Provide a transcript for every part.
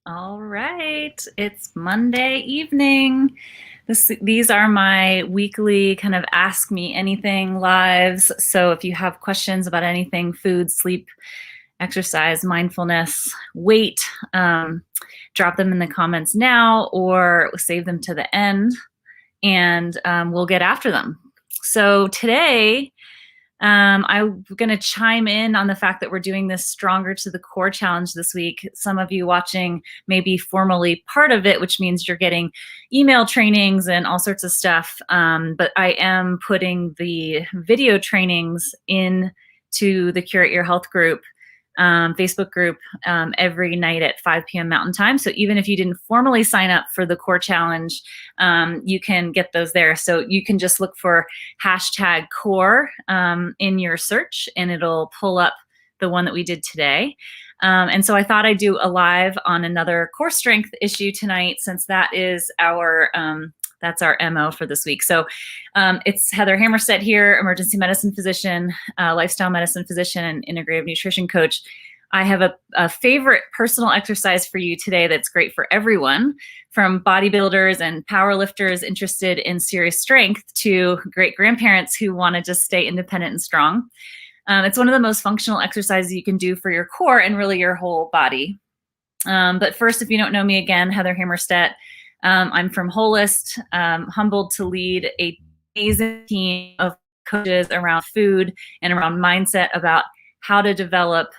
All right, it's Monday evening. These are my weekly kind of ask me anything lives. So if you have questions about anything, food, sleep, exercise, mindfulness, weight, drop them in the comments now or save them to the end and we'll get after them. So today, I'm going to chime in on the fact that we're doing this Stronger to the Core challenge this week. Some of you watching may be formally part of it, which means you're getting email trainings and all sorts of stuff. But I am putting the video trainings into the Curate Your Health group, Facebook group, every night at 5 p.m. Mountain Time. So even if you didn't formally sign up for the Core Challenge, you can get those there. So you can just look for hashtag core in your search and it'll pull up the one that we did today. And so I thought I'd do a live on another core strength issue tonight, since that is that's our MO for this week. So it's Heather Hammerstedt here, emergency medicine physician, lifestyle medicine physician, and integrative nutrition coach. I have a favorite personal exercise for you today that's great for everyone, from bodybuilders and power lifters interested in serious strength to great grandparents who want to just stay independent and strong. It's one of the most functional exercises you can do for your core and really your whole body. But first, if you don't know me, again, Heather Hammerstedt. I'm from Holist, humbled to lead an amazing team of coaches around food and around mindset about how to develop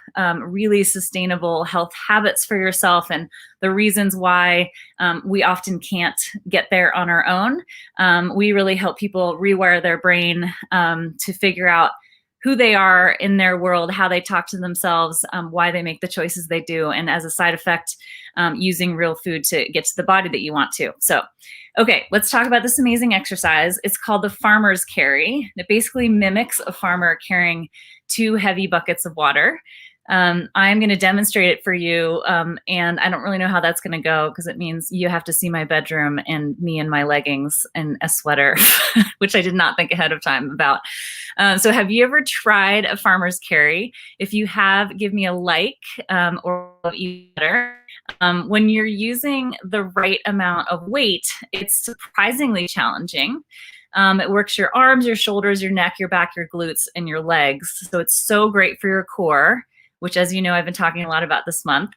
really sustainable health habits for yourself, and the reasons why we often can't get there on our own. We really help people rewire their brain to figure out who they are in their world, how they talk to themselves, why they make the choices they do, and as a side effect, using real food to get to the body that you want to. So, okay, let's talk about this amazing exercise. It's called the farmer's carry. It basically mimics a farmer carrying 2 heavy buckets of water. I'm going to demonstrate it for you, and I don't really know how that's going to go, because it means you have to see my bedroom and me in my leggings and a sweater, which I did not think ahead of time about. So have you ever tried a farmer's carry? If you have, give me a like, or even better. When you're using the right amount of weight, it's surprisingly challenging. It works your arms, your shoulders, your neck, your back, your glutes, and your legs. So it's so great for your core, which, as you know, I've been talking a lot about this month.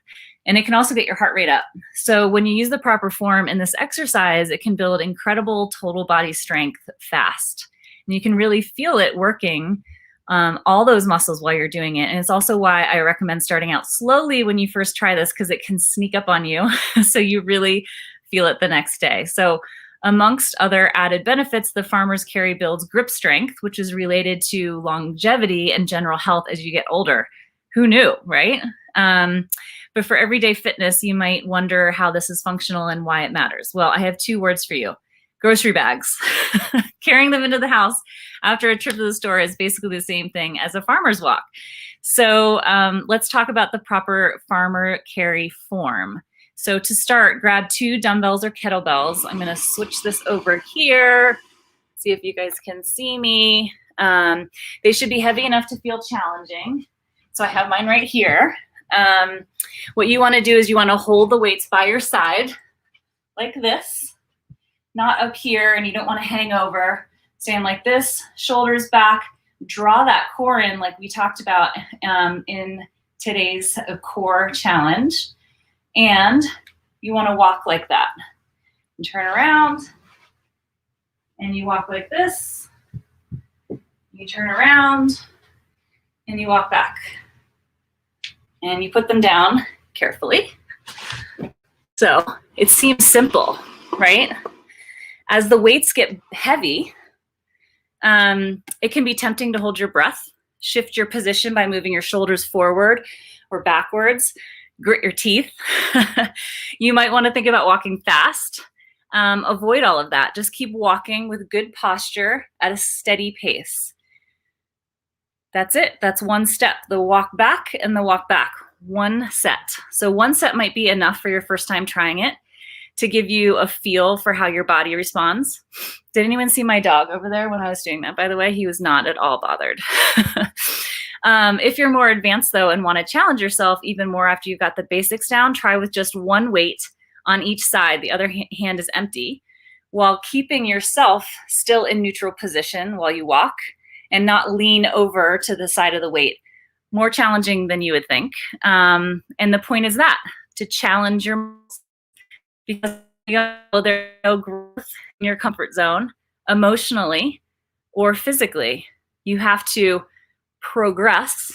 And it can also get your heart rate up. So when you use the proper form in this exercise, it can build incredible total body strength fast. And you can really feel it working all those muscles while you're doing it. And it's also why I recommend starting out slowly when you first try this, because it can sneak up on you. So you really feel it the next day. So amongst other added benefits, the farmer's carry builds grip strength, which is related to longevity and general health as you get older. Who knew, right? But for everyday fitness, you might wonder how this is functional and why it matters. Well, I have 2 words for you. Grocery bags. Carrying them into the house after a trip to the store is basically the same thing as a farmer's walk. So let's talk about the proper farmer carry form. So to start, grab 2 dumbbells or kettlebells. I'm going to switch this over here. See if you guys can see me. They should be heavy enough to feel challenging. So I have mine right here. What you want to do is you want to hold the weights by your side like this, not up here, and you don't want to hang over. Stand like this, shoulders back, draw that core in like we talked about in today's core challenge. And you want to walk like that. And turn around, and you walk like this. You turn around, and you walk back. And you put them down carefully. So it seems simple, right? As the weights get heavy, it can be tempting to hold your breath. Shift your position by moving your shoulders forward or backwards. Grit your teeth. You might want to think about walking fast. Avoid all of that. Just keep walking with good posture at a steady pace. That's it. That's one step. The walk back and the walk back. One set. So one set might be enough for your first time trying it to give you a feel for how your body responds. Did anyone see my dog over there when I was doing that? By the way, he was not at all bothered. If you're more advanced though and want to challenge yourself even more after you've got the basics down, try with just one weight on each side. The other hand is empty, while keeping yourself still in neutral position while you walk and not lean over to the side of the weight. More challenging than you would think. And the point is that, to challenge your muscles, because there's no growth in your comfort zone emotionally or physically. You have to progress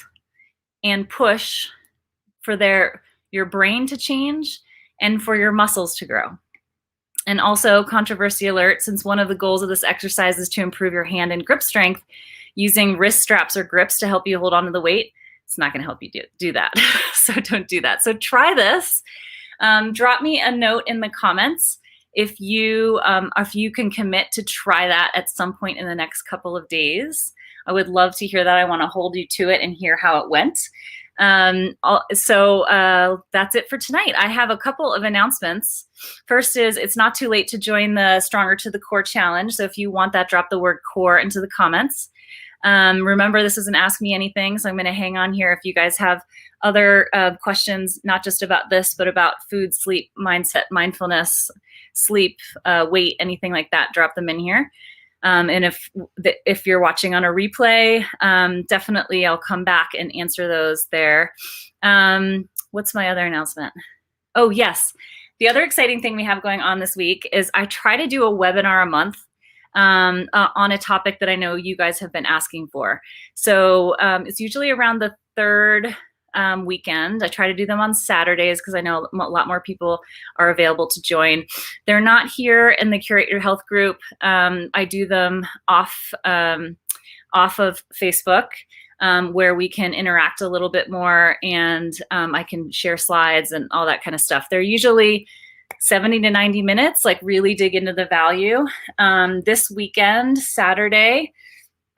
and push for your brain to change and for your muscles to grow. And also, controversy alert, since one of the goals of this exercise is to improve your hand and grip strength, using wrist straps or grips to help you hold on to the weight, it's not going to help you do that. So don't do that. So try this. Drop me a note in the comments if you can commit to try that at some point in the next couple of days. I would love to hear that. I want to hold you to it and hear how it went. So that's it for tonight. I have a couple of announcements. First is, it's not too late to join the Stronger to the Core challenge. So if you want that, drop the word core into the comments. Remember, this is an Ask Me Anything, so I'm going to hang on here. If you guys have other questions, not just about this, but about food, sleep, mindset, mindfulness, sleep, weight, anything like that, drop them in here. And if you're watching on a replay, definitely I'll come back and answer those there. What's my other announcement? Oh, yes. The other exciting thing we have going on this week is I try to do a webinar a month on a topic that I know you guys have been asking for. So it's usually around the third weekend. I try to do them on Saturdays because I know a lot more people are available to join. They're not here in the Curate Your Health group. I do them off of Facebook, where we can interact a little bit more, and I can share slides and all that kind of stuff. They're usually 70 to 90 minutes, like really dig into the value. This weekend, Saturday,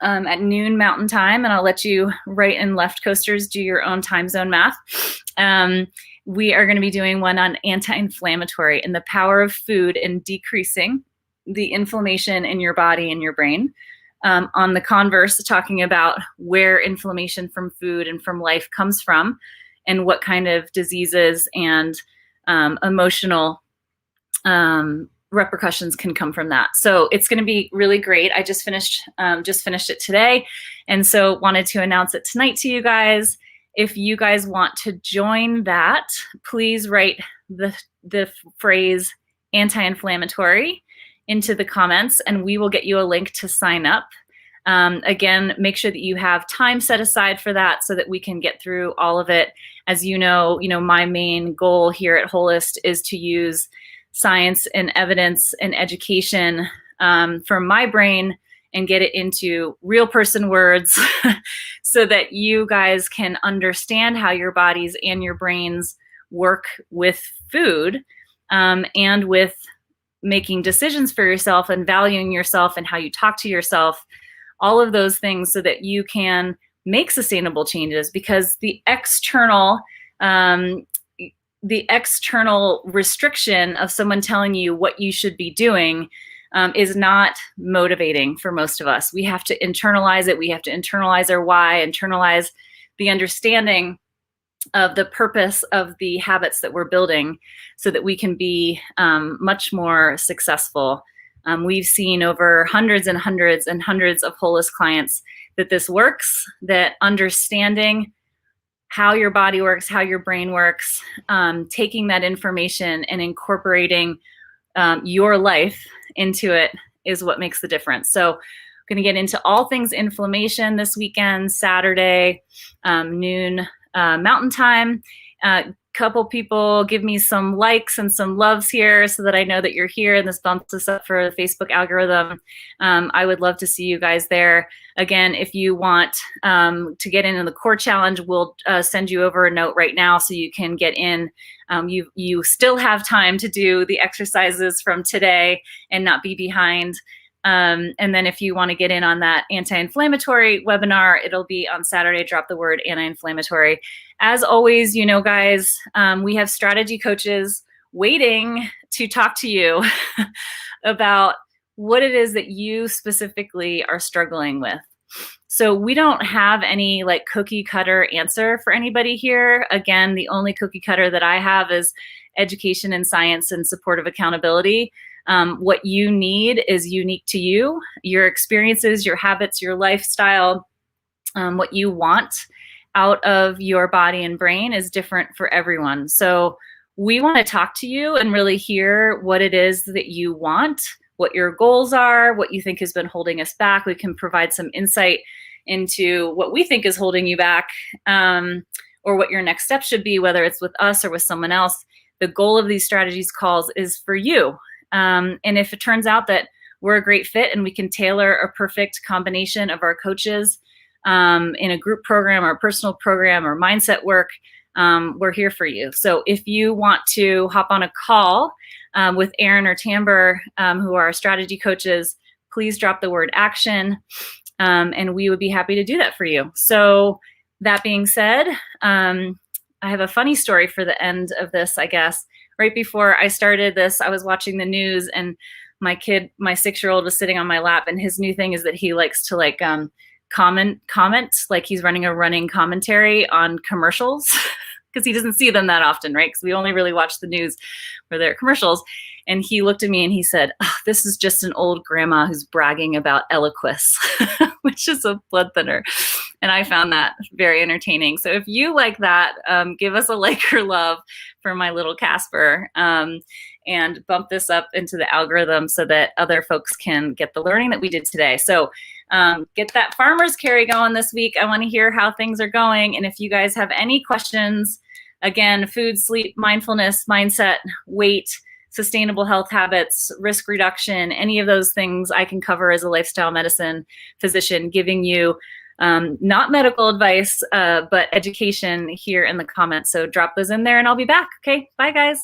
at noon Mountain Time, and I'll let you right and left coasters do your own time zone math. We are going to be doing one on anti-inflammatory and the power of food in decreasing the inflammation in your body and your brain. On the converse, talking about where inflammation from food and from life comes from, and what kind of diseases and emotional repercussions can come from that. So it's going to be really great. I just finished it today, and so wanted to announce it tonight to you guys. If you guys want to join that, please write the phrase anti-inflammatory into the comments, and we will get you a link to sign up. Again, make sure that you have time set aside for that so that we can get through all of it. As you know, my main goal here at Wholest is to use science and evidence and education from my brain and get it into real person words so that you guys can understand how your bodies and your brains work with food, and with making decisions for yourself and valuing yourself and how you talk to yourself, all of those things, so that you can make sustainable changes. Because the external restriction of someone telling you what you should be doing is not motivating for most of us. We have to internalize it. We have to internalize our why, internalize the understanding of the purpose of the habits that we're building, so that we can be much more successful. We've seen over hundreds and hundreds and hundreds of Wholest clients that this works, that understanding how your body works, how your brain works, taking that information and incorporating your life into it is what makes the difference. So I'm going to get into all things inflammation this weekend, Saturday, noon Mountain Time. Couple people give me some likes and some loves here so that I know that you're here, and this bumps us up for the Facebook algorithm. I would love to see you guys there. Again, if you want to get into the core challenge, we'll send you over a note right now so you can get in. You still have time to do the exercises from today and not be behind. And then if you want to get in on that anti-inflammatory webinar, it'll be on Saturday. Drop the word anti-inflammatory. As always, guys, we have strategy coaches waiting to talk to you about what it is that you specifically are struggling with. So we don't have any like cookie cutter answer for anybody here. Again, the only cookie cutter that I have is education and science and supportive accountability. What you need is unique to you, your experiences, your habits, your lifestyle, what you want out of your body and brain is different for everyone. So we want to talk to you and really hear what it is that you want, what your goals are, what you think has been holding us back. We can provide some insight into what we think is holding you back, or what your next step should be, whether it's with us or with someone else. The goal of these strategies calls is for you. And if it turns out that we're a great fit and we can tailor a perfect combination of our coaches in a group program or personal program or mindset work, we're here for you. So if you want to hop on a call with Aaron or Tamber, who are our strategy coaches, please drop the word action, and we would be happy to do that for you. So that being said, I have a funny story for the end of this, I guess. Right before I started this, I was watching the news, and my kid, my 6-year-old, was sitting on my lap, and his new thing is that he likes to like comment like he's running a running commentary on commercials because he doesn't see them that often, right? Because we only really watch the news where there are commercials. And he looked at me and he said, "Oh, this is just an old grandma who's bragging about Eliquis," which is a blood thinner. And I found that very entertaining. So if you like that, give us a like or love for my little Casper, and bump this up into the algorithm so that other folks can get the learning that we did today. So get that farmer's carry going this week. I want to hear how things are going. And if you guys have any questions, again, food, sleep, mindfulness, mindset, weight, sustainable health habits, risk reduction, any of those things I can cover as a lifestyle medicine physician, giving you not medical advice, but education here in the comments. So drop those in there and I'll be back. Okay, bye guys.